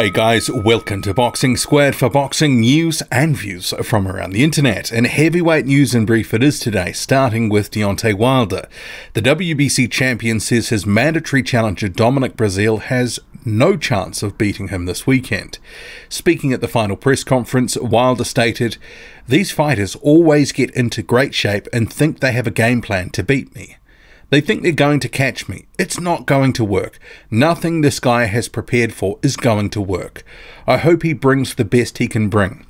Hey guys, welcome to Boxing Squared for boxing news and views from around the internet. And heavyweight news and brief it is today, starting with Deontay Wilder. The WBC champion says his mandatory challenger Dominic Breazeale has no chance of beating him this weekend. Speaking at the final press conference, Wilder stated, "These fighters always get into great shape and think they have a game plan to beat me. They think they're going to catch me. It's not going to work. Nothing this guy has prepared for is going to work. I hope he brings the best he can bring.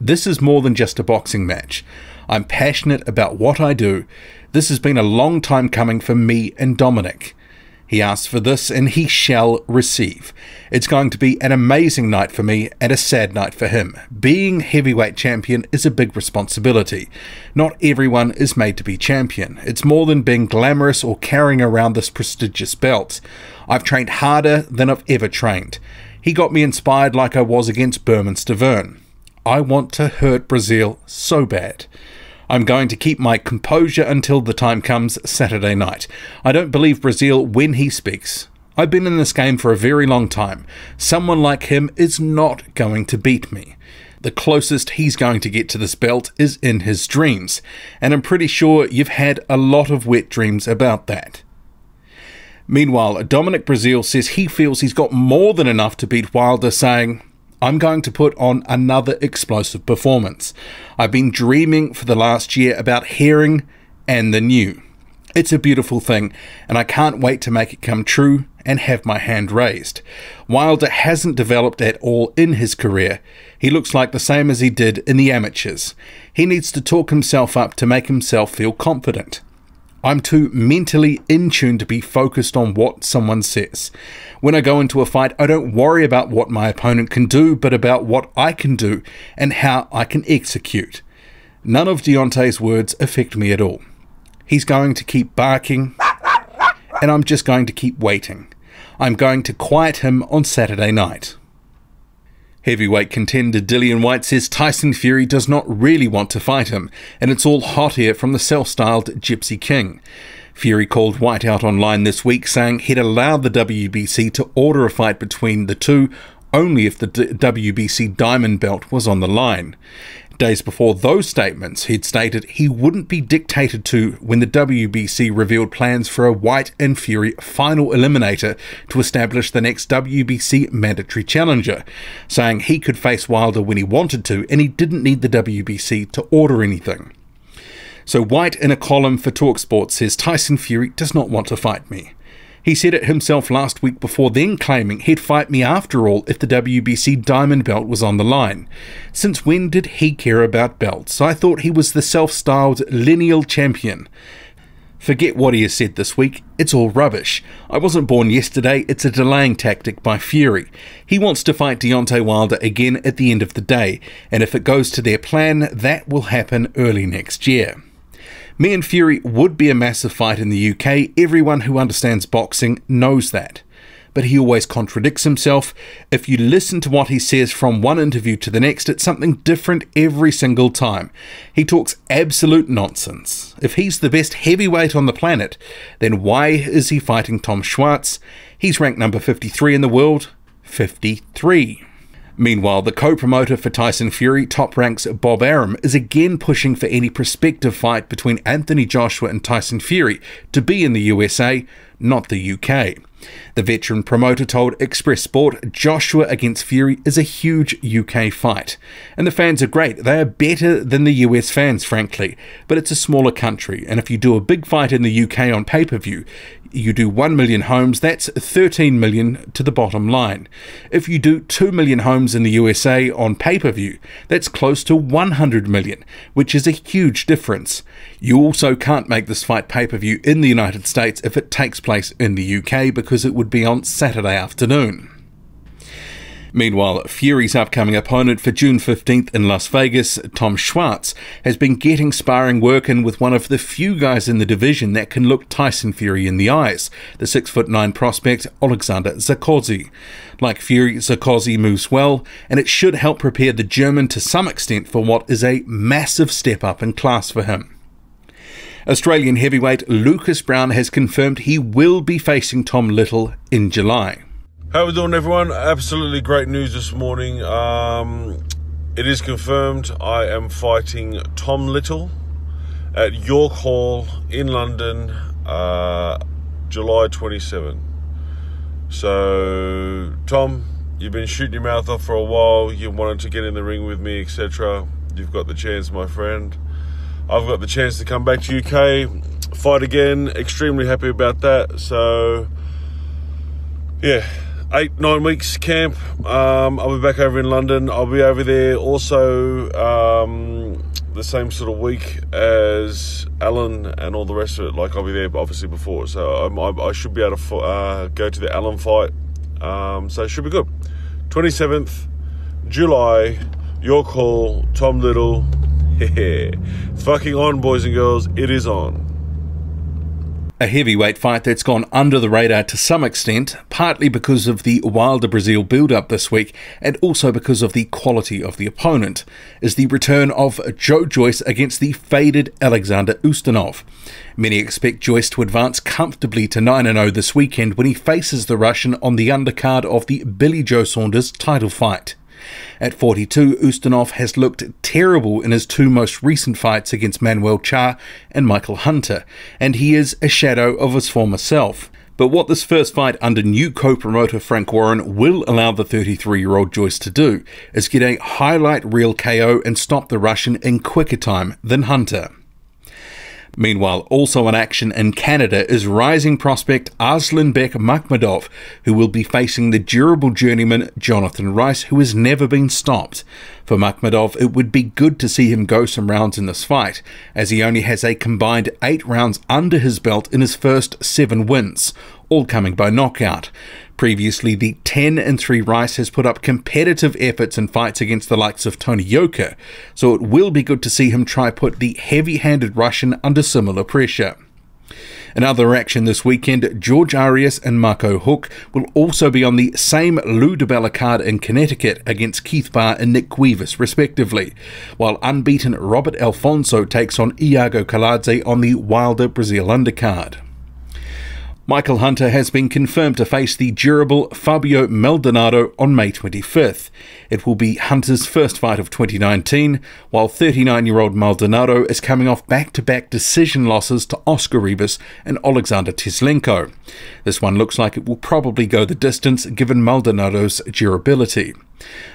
This is more than just a boxing match. I'm passionate about what I do. This has been a long time coming for me and Dominic. He asked for this and he shall receive. It's going to be an amazing night for me and a sad night for him. Being heavyweight champion is a big responsibility. Not everyone is made to be champion. It's more than being glamorous or carrying around this prestigious belt. I've trained harder than I've ever trained. He got me inspired like I was against Stavern. I want to hurt Breazeale so bad. I'm going to keep my composure until the time comes Saturday night. I don't believe Breazeale when he speaks. I've been in this game for a very long time. Someone like him is not going to beat me. The closest he's going to get to this belt is in his dreams, and I'm pretty sure you've had a lot of wet dreams about that." Meanwhile, Dominic Breazeale says he feels he's got more than enough to beat Wilder, saying, "I'm going to put on another explosive performance. I've been dreaming for the last year about Herring and the new. It's a beautiful thing, and I can't wait to make it come true and have my hand raised." Wilder hasn't developed at all in his career. He looks like the same as he did in the amateurs. He needs to talk himself up to make himself feel confident. "I'm too mentally in tune to be focused on what someone says. When I go into a fight, I don't worry about what my opponent can do, but about what I can do and how I can execute. None of Deontay's words affect me at all. He's going to keep barking, and I'm just going to keep waiting. I'm going to quiet him on Saturday night." Heavyweight contender Dillian Whyte says Tyson Fury does not really want to fight him, and it's all hot air from the self-styled Gypsy King. Fury called Whyte out online this week, saying he'd allow the WBC to order a fight between the two only if the WBC Diamond Belt was on the line. Days before those statements, he'd stated he wouldn't be dictated to when the WBC revealed plans for a Whyte and Fury final eliminator to establish the next WBC mandatory challenger, saying he could face Wilder when he wanted to and he didn't need the WBC to order anything. So Whyte, in a column for TalkSport, says Tyson Fury does not want to fight me. He said it himself last week before then claiming he'd fight me after all if the WBC Diamond Belt was on the line. Since when did he care about belts? I thought he was the self-styled lineal champion. Forget what he has said this week. It's all rubbish. I wasn't born yesterday. It's a delaying tactic by Fury. He wants to fight Deontay Wilder again at the end of the day, and if it goes to their plan, that will happen early next year. Me and Fury would be a massive fight in the UK. Everyone who understands boxing knows that. But he always contradicts himself. If you listen to what he says from one interview to the next, it's something different every single time. He talks absolute nonsense. If he's the best heavyweight on the planet, then why is he fighting Tom Schwartz? He's ranked number 53 in the world. 53. Meanwhile, the co-promoter for Tyson Fury, Top Rank's Bob Arum, is again pushing for any prospective fight between Anthony Joshua and Tyson Fury to be in the USA, not the UK. The veteran promoter told Express Sport Joshua against Fury is a huge UK fight. And the fans are great. They are better than the US fans, frankly. But it's a smaller country, and if you do a big fight in the UK on pay-per-view, you do 1 million homes, that's 13 million to the bottom line. If you do 2 million homes in the USA on pay-per-view, that's close to 100 million, which is a huge difference. You also can't make this fight pay-per-view in the United States if it takes place in the UK because it would be on Saturday afternoon. Meanwhile, Fury's upcoming opponent for June 15th in Las Vegas, Tom Schwartz, has been getting sparring work in with one of the few guys in the division that can look Tyson Fury in the eyes, the 6'9" prospect Alexander Zakozy. Like Fury, Zakozy moves well, and it should help prepare the German to some extent for what is a massive step up in class for him. Australian heavyweight Lucas Brown has confirmed he will be facing Tom Little in July. How we doing, everyone? Absolutely great news this morning. It is confirmed I am fighting Tom Little at York Hall in London, July 27. So, Tom, you've been shooting your mouth off for a while. You wanted to get in the ring with me, etc. You've got the chance, my friend. I've got the chance to come back to UK, fight again. Extremely happy about that. So, yeah. 8-9 weeks camp. I'll be back over in London. I'll be over there also the same sort of week as Alan and all the rest of it. Like, I'll be there obviously before, so I should be able to go to the Alan fight. So it should be good. 27th July, York Hall, Tom Little. It's fucking on, boys and girls. It is on. A heavyweight fight that's gone under the radar to some extent, partly because of the Wilder Brazil build-up this week and also because of the quality of the opponent, is the return of Joyce against the faded Alexander Ustinov. Many expect Joyce to advance comfortably to 9-0 this weekend when he faces the Russian on the undercard of the Billy Joe Saunders title fight. At 42, Ustinov has looked terrible in his two most recent fights against Manuel Charr and Michael Hunter, and he is a shadow of his former self. But what this first fight under new co-promoter Frank Warren will allow the 33-year-old Joyce to do is get a highlight reel KO and stop the Russian in quicker time than Hunter. Meanwhile, also in action in Canada is rising prospect Arslanbek Makhmudov, who will be facing the durable journeyman Jonathan Rice, who has never been stopped. For Makhmudov, it would be good to see him go some rounds in this fight, as he only has a combined 8 rounds under his belt in his first 7 wins, all coming by knockout. Previously, the 10-3 Rice has put up competitive efforts in fights against the likes of Tony Yoka, so it will be good to see him try put the heavy-handed Russian under similar pressure. In other action this weekend, George Arias and Marco Huck will also be on the same Lou DiBella card in Connecticut against Keith Barr and Nick Cuevas respectively, while unbeaten Robert Alfonso takes on Iago Kaladze on the Wilder Brazil undercard. Michael Hunter has been confirmed to face the durable Fabio Maldonado on May 25th. It will be Hunter's first fight of 2019, while 39-year-old Maldonado is coming off back-to-back decision losses to Oscar Rivas and Alexander Teslenko. This one looks like it will probably go the distance given Maldonado's durability.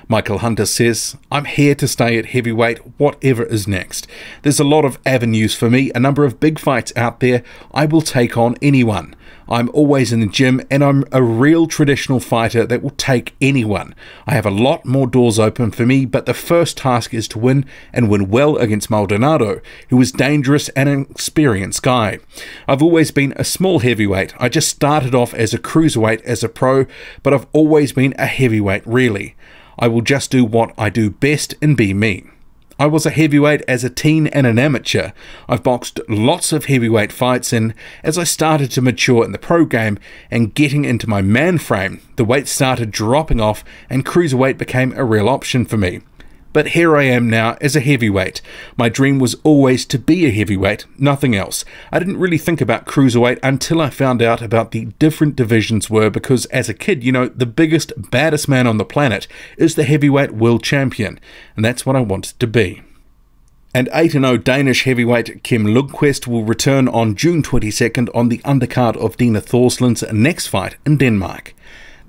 Michael Hunter says, "I'm here to stay at heavyweight, whatever is next. There's a lot of avenues for me, a number of big fights out there. I will take on anyone. I'm always in the gym and I'm a real traditional fighter that will take anyone. I have a lot more doors open for me, but the first task is to win and win well against Maldonado, who is dangerous and an experienced guy. I've always been a small heavyweight. I just started off as a cruiserweight as a pro, but I've always been a heavyweight really. I will just do what I do best and be me. I was a heavyweight as a teen and an amateur. I've boxed lots of heavyweight fights, and as I started to mature in the pro game and getting into my man frame, the weight started dropping off and cruiserweight became a real option for me. But here I am now as a heavyweight. My dream was always to be a heavyweight, nothing else. I didn't really think about cruiserweight until I found out about the different divisions were, because as a kid, you know, the biggest, baddest man on the planet is the heavyweight world champion, and that's what I wanted to be." And 8-0 Danish heavyweight Kim Lundqvist will return on June 22nd on the undercard of Dina Thorsland's next fight in Denmark.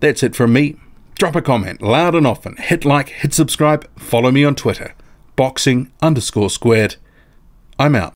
That's it from me. Drop a comment loud and often, hit like, hit subscribe, follow me on Twitter, boxing_squared. I'm out.